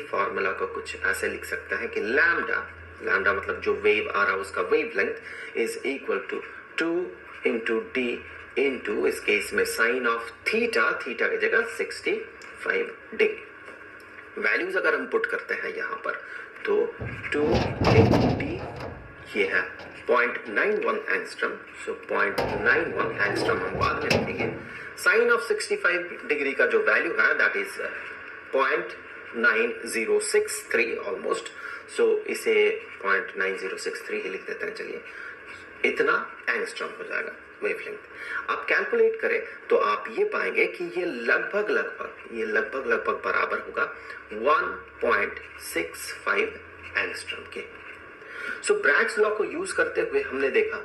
Formula को कुछ ऐसे लिख सकते हैं कि लैम्डा, लैम्डा मतलब जो वेव आ रहा है उसका wavelength is equal to 2 into D into इस केस में साइन ऑफ थीटा, थीटा की जगह 65 डिग्री। वैल्यूज अगर हम पुट करते हैं यहां पर तो 2 इंटू डी ये है 0.91 एंगस्ट्रम, सो 0.91 एंगस्ट्रम हम बाद में लिखेंगे। साइन ऑफ 65 डिग्री का जो वैल्यू है दैट इज 0.9063 ऑलमोस्ट, सो इसे 0.9063 ही लिख देते हैं। चलिए, इतना एंगस्ट्रम हो जाएगा वेवलेंथ। आप कैलकुलेट करें तो आप ये पाएंगे कि ये लगभग बराबर होगा 1.65 एंगस्ट्रम के। सो ब्रैग्स लॉ को यूज करते हुए हमने देखा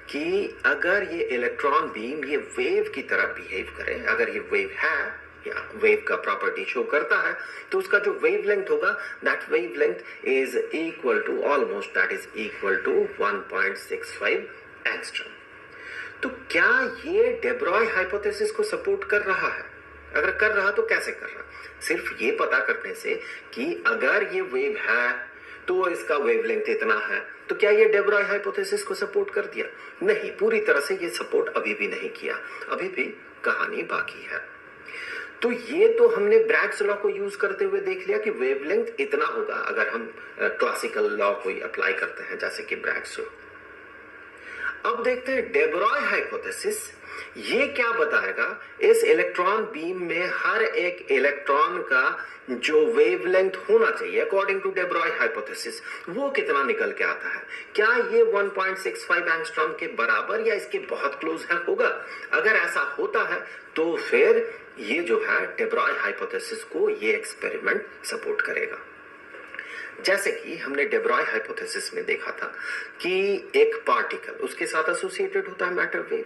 कि अगर ये इलेक्ट्रॉन बीम ये वेव की तरह बिहेव करे, अगर ये वेव है या वेव का प्रॉपर्टी शो करता है, तो उसका जो वेवलेंथ होगा that wavelength is equal to almost that is equal to 1.65 angstrom. तो क्या ये de Broglie हाइपोथेसिस को सपोर्ट कर रहा है? अगर कर रहा तो कैसे कर रहा? सिर्फ ये पता करने से कि अगर ये वेव है तो इसका वेवलेंथ इतना है, तो क्या ये de Broglie हाइपोथेसिस को सपोर्ट कर दिया? नहीं, पूरी तरह से ये सपोर्ट अभी भी नहीं किया, अभी भी कहानी बाकी है। तो ये तो हमने ब्रैग्स लॉ को यूज करते हुए देख लिया कि वेवलेंथ इतना होगा अगर हम क्लासिकल लॉ को अप्लाई करते हैं जैसे कि ब्रैग्स लॉ। अब देखते हैं de Broglie हाइपोथेसिस ये क्या बताएगा। इस इलेक्ट्रॉन बीम में हर एक इलेक्ट्रॉन का जो वेवलेंथ होना चाहिए according to de Broglie hypothesis वो कितना निकल के आता है। क्या ये 1.65 एंगस्ट्रॉम के बराबर या इसके बहुत क्लोज है होगा? अगर ऐसा होता है तो फिर ये जो है de Broglie हाइपोथेसिस को ये एक्सपेरिमेंट सपोर्ट करेगा। जैसे कि हमने de Broglie हाइपोथेसिस में देखा था कि एक पार्टिकल उसके साथ एसोसिएटेड होता है मैटर वेव,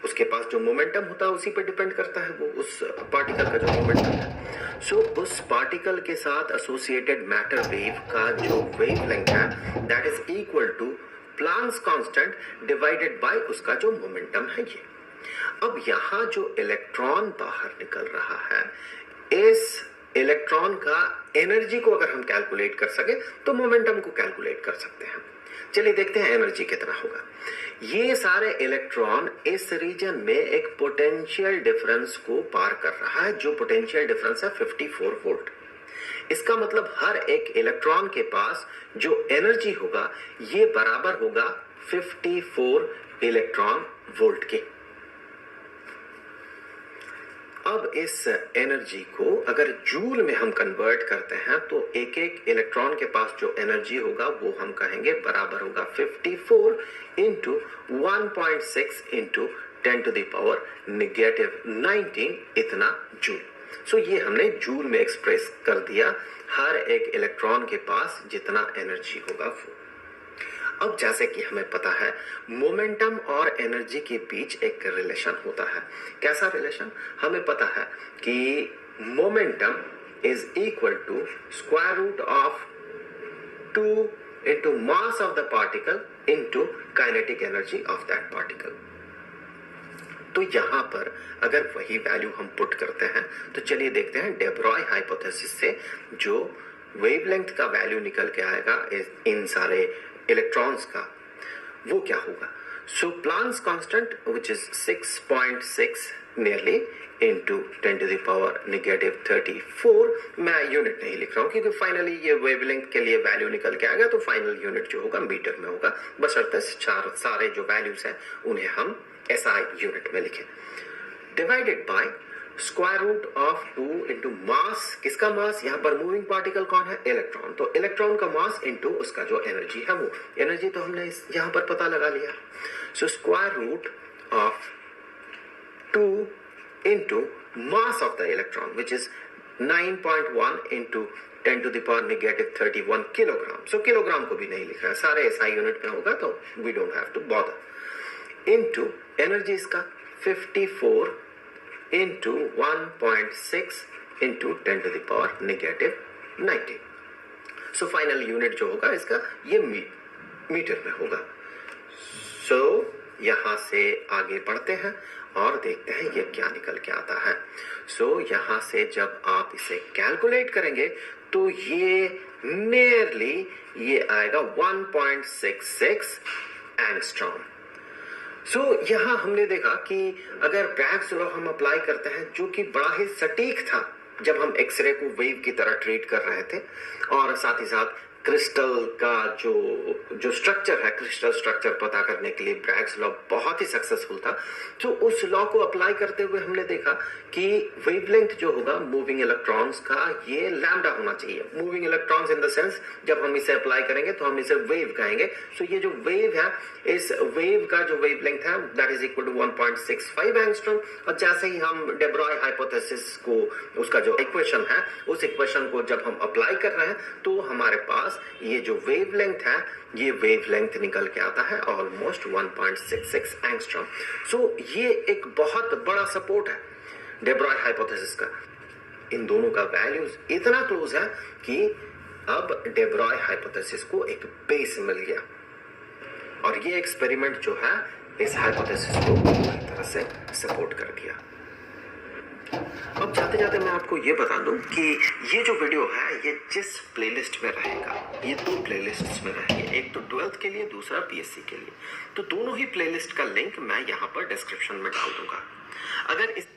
उसके पास जो मोमेंटम होता है उसी पे डिपेंड करता है वो उस पार्टिकल का जो मोमेंटम है। सो उस पार्टिकल के साथ एसोसिएटेड मैटर वेव का जो वेवलेंथ है that is equal to Planck's constant divided by उसका जो मोमेंटम है ये। अब यहां जो इलेक्ट्रॉन बाहर निकल रहा है, इस इलेक्ट्रॉन का एनर्जी को अगर हम कैलकुलेट कर सके तो मोमेंटम को कैलकुलेट कर सकते हैं। चलिए देखते हैं एनर्जी कितना होगा। ये सारे इलेक्ट्रॉन इस रीजन में एक पोटेंशियल डिफरेंस को पार कर रहा है, जो पोटेंशियल डिफरेंस है 54 वोल्ट। इसका मतलब हर एक इलेक्ट्रॉन के पास जो एनर्जी होगा ये बराबर होगा 54 इलेक्ट्रॉन वोल्ट के। अब इस एनर्जी को अगर जूल में हम कन्वर्ट करते हैं तो एक एक इलेक्ट्रॉन के पास जो एनर्जी होगा वो हम कहेंगे बराबर होगा 54 into 1.6 into 10 to the power -19 इतना जूल। सो ये हमने जूल में एक्सप्रेस कर दिया हर एक इलेक्ट्रॉन के पास जितना एनर्जी होगा वो। अब जैसे कि हमें पता है मोमेंटम और एनर्जी के बीच एक रिलेशन होता है। कैसा रिलेशन? हमें पता है कि momentum is equal to square root of 2 into mass of the particle into kinetic energy of that particle. तो यहां पर अगर वही वैल्यू हम पुट करते हैं तो चलिए देखते हैं de Broglie हाइपोथेसिस से जो वेवलेंथ का वैल्यू निकल के आएगा इन सारे इलेक्ट्रॉन्स का वो क्या होगा। So Planck's constant which is 6.6 nearly into 10 to the power -34। मैं यूनिट नहीं लिख रहा हूं क्योंकि फाइनली ये वेवलेंथ के लिए वैल्यू निकल के आएगा तो फाइनल यूनिट जो होगा मीटर में होगा, बशर्ते सारे जो वैल्यूज हैं उन्हें हम SI यूनिट में लिखें। Divided by square root of 2 into mass. किसका मास? यहां पर मूविंग पार्टिकल कौन है? इलेक्ट्रॉन। तो इलेक्ट्रॉन का मास इंटू उसका जो एनर्जी है वो एनर्जी तो हमने यहां पर पता लगा लिया। So square root of 2 into mass of the electron which is 9.1 into 10 to the power -31 kilogram. So kilogram को भी नहीं लिख रहा है, सारे SI यूनिट में होगा तो we don't have to bother. Into energy इसका 54 into 1.6 into 10 to the power -19। So final unit जो होगा इसका ये मीटर में होगा। सो यहां से आगे बढ़ते हैं और देखते हैं ये क्या निकल के आता है। सो यहां से जब आप इसे कैलकुलेट करेंगे तो ये नियरली ये आएगा 1.66 एंगस्ट्रॉम। सो यहाँ हमने देखा कि अगर ब्रैग्स लॉ हम अप्लाई करते हैं, जो कि बड़ा ही सटीक था जब हम एक्सरे को वेव की तरह ट्रीट कर रहे थे, और साथ ही साथ क्रिस्टल का जो स्ट्रक्चर है, क्रिस्टल स्ट्रक्चर पता करने के लिए ब्रैग्स लॉ बहुत ही सक्सेसफुल था। तो उस लॉ को अप्लाई करते हुए हमने देखा कि वेवलेंथ जो होगा मूविंग इलेक्ट्रॉन्स का, ये लैम्डा होना चाहिए। Moving electrons in the sense जब हम इसे अप्लाई करेंगे तो हम इसे वेव कहेंगे। सो ये जो वेव है, इस वेव का जो वेवलेंथ है that is equal to 1.65 angstrom. और जैसे ही हम डे ब्रॉय हाइपोथेसिस को, उसका जो इक्वेशन है, उस इक्वेशन को जब हम अप्लाई कर रहे हैं तो हमारे पास ये जो वेवलेंथ है, ये वेवलेंथ निकल के आता है ऑलमोस्ट 1.66 एंगस्ट्रॉम। सो ये एक बहुत बड़ा सपोर्ट है डे ब्रॉय हाइपोथेसिस का। इन दोनों का वैल्यूज इतना क्लोज है कि अब डे ब्रॉय हाइपोथेसिस को एक बेस मिल गया, और ये एक्सपेरिमेंट जो है इस हाइपोथेसिस को पूरी तरह से सपोर्ट कर दिया। अब जाते जाते मैं आपको ये बता दूं कि ये जो वीडियो है ये जिस प्लेलिस्ट में रहेगा, ये 2 प्लेलिस्ट्स में रहेंगे, एक तो 12th के लिए, दूसरा पीएससी के लिए। तो दोनों ही प्लेलिस्ट का लिंक मैं यहाँ पर डिस्क्रिप्शन में डाल दूंगा। अगर इस